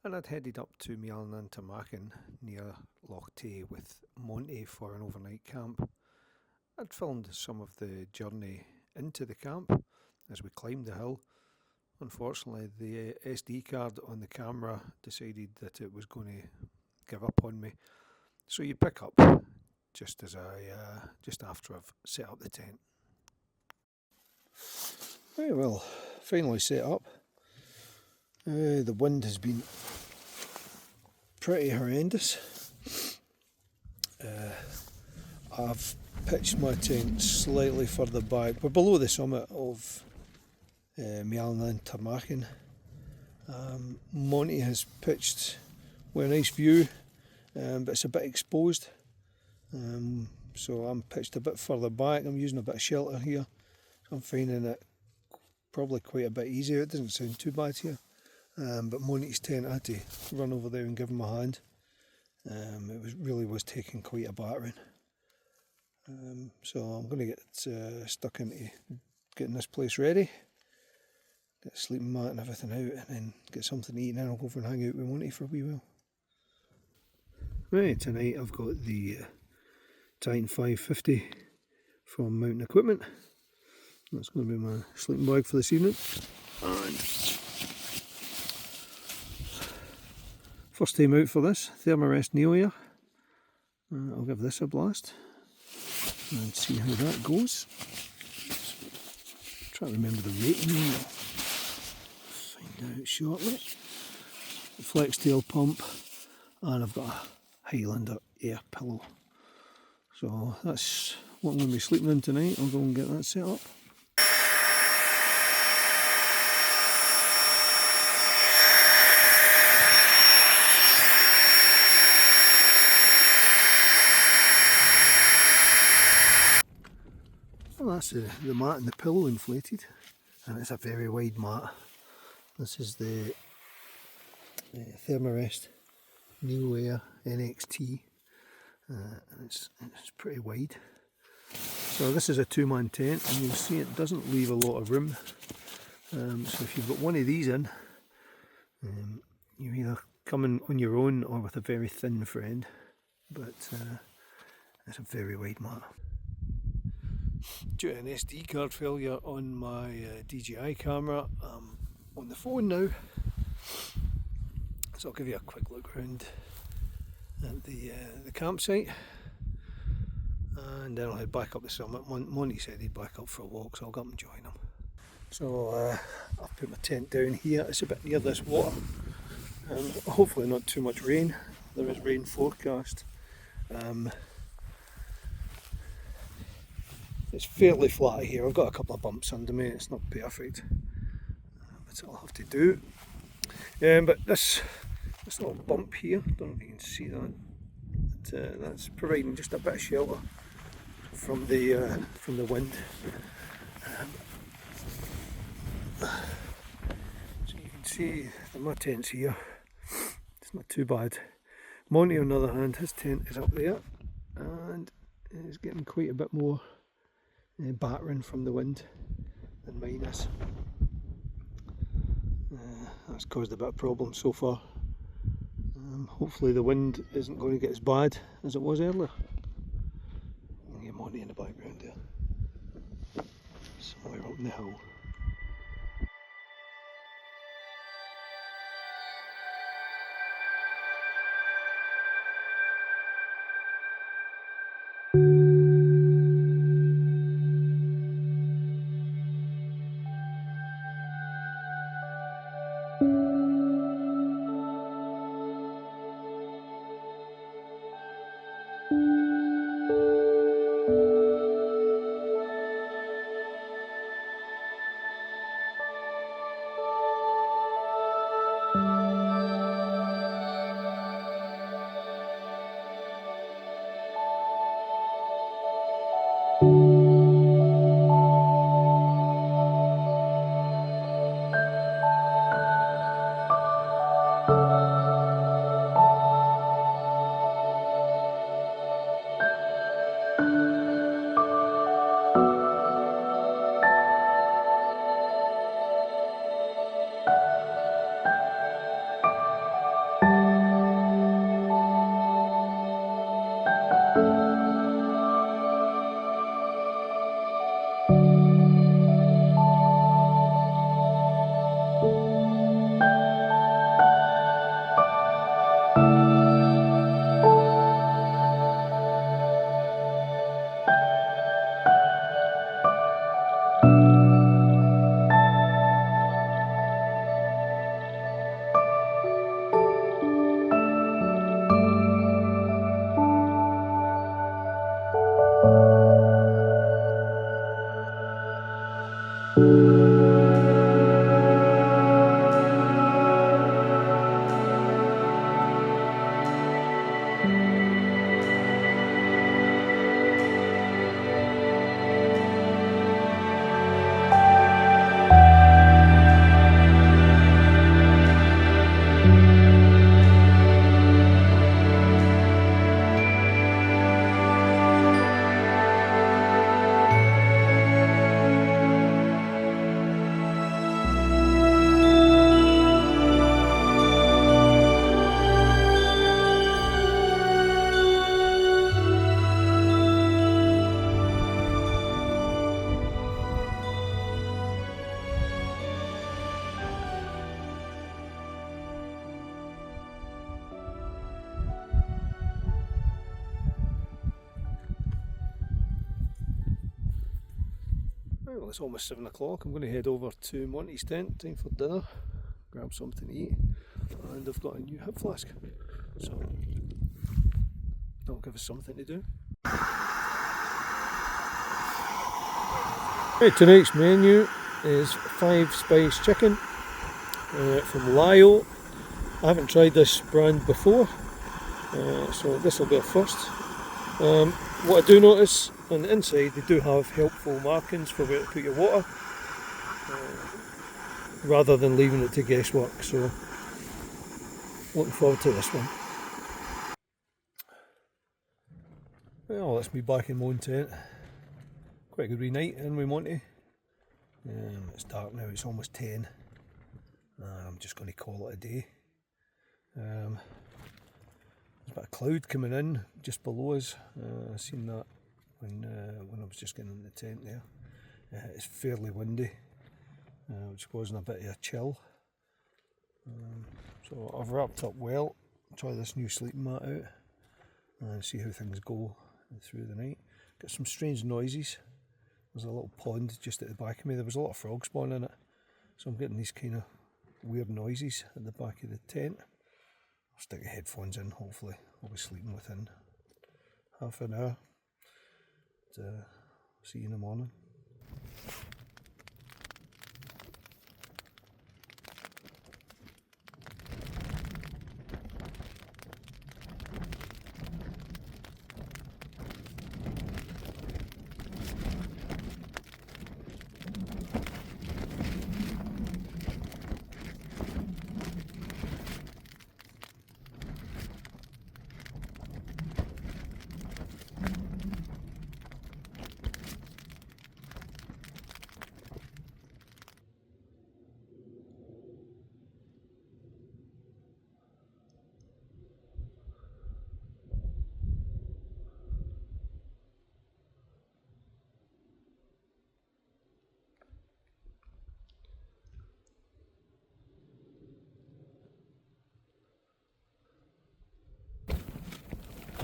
and I'd headed up to Mealnan near Loch Tay with Monty for an overnight camp. I'd filmed some of the journey into the camp as we climbed the hill. Unfortunately, the SD card on the camera decided that it was going to give up on me, so you pick up just after I've set up the tent. Very well, finally set up. The wind has been pretty horrendous. I've pitched my tent slightly further back. We're below the summit of Mealnan Tarmachan. Monty has pitched with a nice view, but it's a bit exposed. So I'm pitched a bit further back. I'm using a bit of shelter here. So I'm finding it probably quite a bit easier. It doesn't sound too bad here. But Monty's tent, I had to run over there and give him a hand. It really was taking quite a battering. So I'm going to get stuck into getting this place ready, get a sleeping mat and everything out, and then get something to eat, and then I'll go over and hang out with Monty for a wee while. Right, tonight I've got the Titan 550 from Mountain Equipment. That's going to be my sleeping bag for this evening. And first time out for this, Thermarest Neo Air. I'll give this a blast and see how that goes. Try to remember the rating. Find out shortly. The flex tail pump, and I've got a Highlander air pillow. So that's what I'm going to be sleeping in tonight. I'll go and get that set up. Well, that's the mat and the pillow inflated, and it's a very wide mat. This is the Thermarest Neo Air NXT, and it's pretty wide. So this is a two-man tent, and you'll see it doesn't leave a lot of room. So if you've got one of these in, you either come in on your own or with a very thin friend, but it's a very wide mat. Due to an SD card failure on my DJI camera, I'm on the phone now, so I'll give you a quick look around at the campsite, and then I'll head back up the summit. Monty said he'd back up for a walk, so I'll go up and join him. So I've put my tent down here. It's a bit near this water, and hopefully not too much rain. There is rain forecast. It's fairly flat here. I've got a couple of bumps under me. It's not perfect, but I'll have to do. But this little bump here, I don't know if you can see that. But, that's providing just a bit of shelter from the wind. So you can see that my tent's here. It's not too bad. Monty, on the other hand, his tent is up there, and is getting quite a bit more battering from the wind than mine is. That's caused a bit of problems so far. Hopefully the wind isn't going to get as bad as it was earlier. You can get Monty in the background there, somewhere up in the hill. Right, well, it's almost 7 o'clock. I'm going to head over to Monty's tent, time for dinner, grab something to eat, and I've got a new hip flask, so that'll give us something to do. Right, tonight's menu is 5 spice chicken from Lio. I haven't tried this brand before, so this will be a first. What I do notice on the inside, they do have helpful markings for where to put your water, rather than leaving it to guesswork, so looking forward to this one. Well, that's me back in my own tent. Quite a good wee night in with Monty. It's dark now, it's almost 10. I'm just going to call it a day. There's a bit of cloud coming in just below us. I seen that when I was just getting in the tent there. It's fairly windy, which is causing a bit of a chill. So I've wrapped up well. Try this new sleeping mat out and see how things go through the night. Got some strange noises. There's a little pond just at the back of me. There was a lot of frog spawn in it, so I'm getting these kind of weird noises at the back of the tent. I'll stick the headphones in, hopefully I'll be sleeping within half an hour. See you in the morning.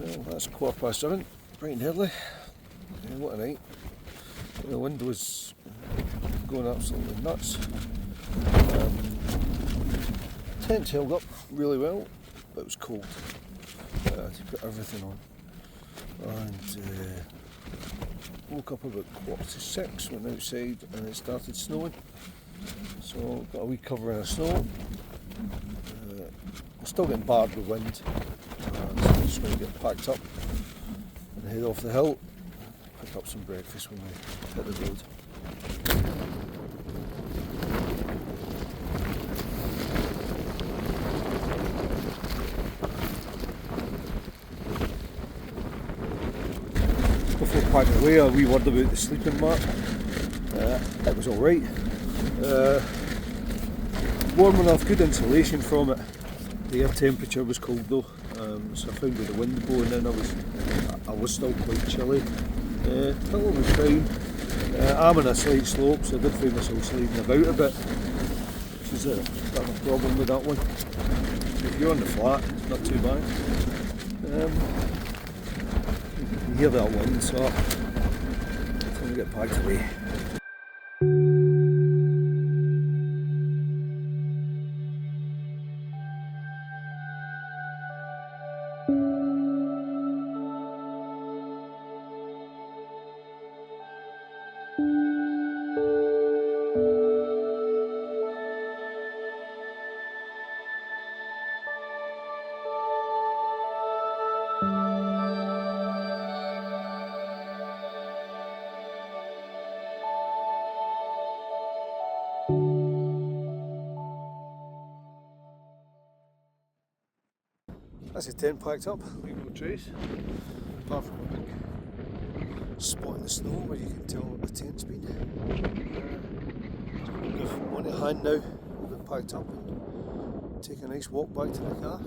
Well, that's 7:15, bright and early. Yeah, what a night. The wind was going absolutely nuts. Tent's held up really well, but it was cold. To put everything on. And woke up about 6:15, went outside and it started snowing. So got a wee covering of snow. I'm still getting battered with wind. So I'm just going to get packed up and head off the hill, pick up some breakfast when we hit the road. Before packing away, a wee word about the sleeping mat. It was alright. Warm enough, good insulation from it. The air temperature was cold though, so I found with the wind blowing in I was still quite chilly. Pillow was fine. I'm on a slight slope, so I did find myself sliding about a bit, which is a bit of a problem with that one. If you're on the flat, it's not too bad. You can hear that wind, so I'm going to get packed away. That's the tent packed up, leave no trace, apart from a big spot in the snow where you can tell what the tent's been. We've one in hand now, we've been packed up and take a nice walk back to the car.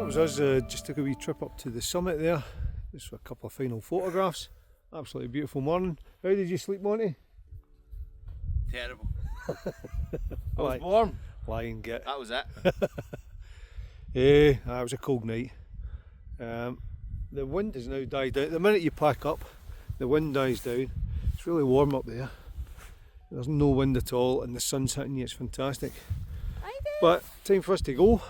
was us, just took a wee trip up to the summit there, just for a couple of final photographs. Absolutely beautiful morning. How did you sleep, Monty? Terrible. I was warm. Lying git. That was it. It was a cold night. The wind has now died down. The minute you pack up, the wind dies down. It's really warm up there. There's no wind at all and the sun's hitting you, it's fantastic. But time for us to go.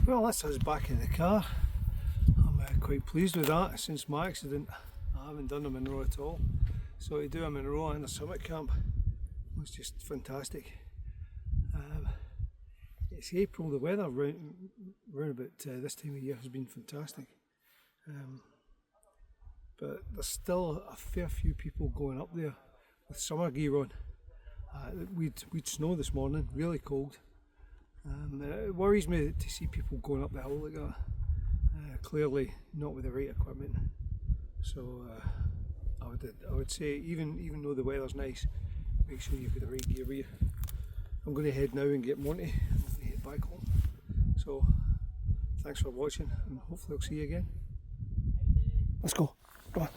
Well, that's us back in the car. I'm quite pleased with that. Since my accident, I haven't done a Munro at all. So to do a Munro in a summit camp was just fantastic. It's April, the weather round about this time of year has been fantastic. But there's still a fair few people going up there with summer gear on. We'd snow this morning, really cold. It worries me to see people going up the hill like that. Clearly not with the right equipment. So I would say even though the weather's nice, make sure you've got the right gear with you. I'm going to head now and get Monty. I'm going to head back home. So thanks for watching and hopefully I'll see you again. Let's go. Come on.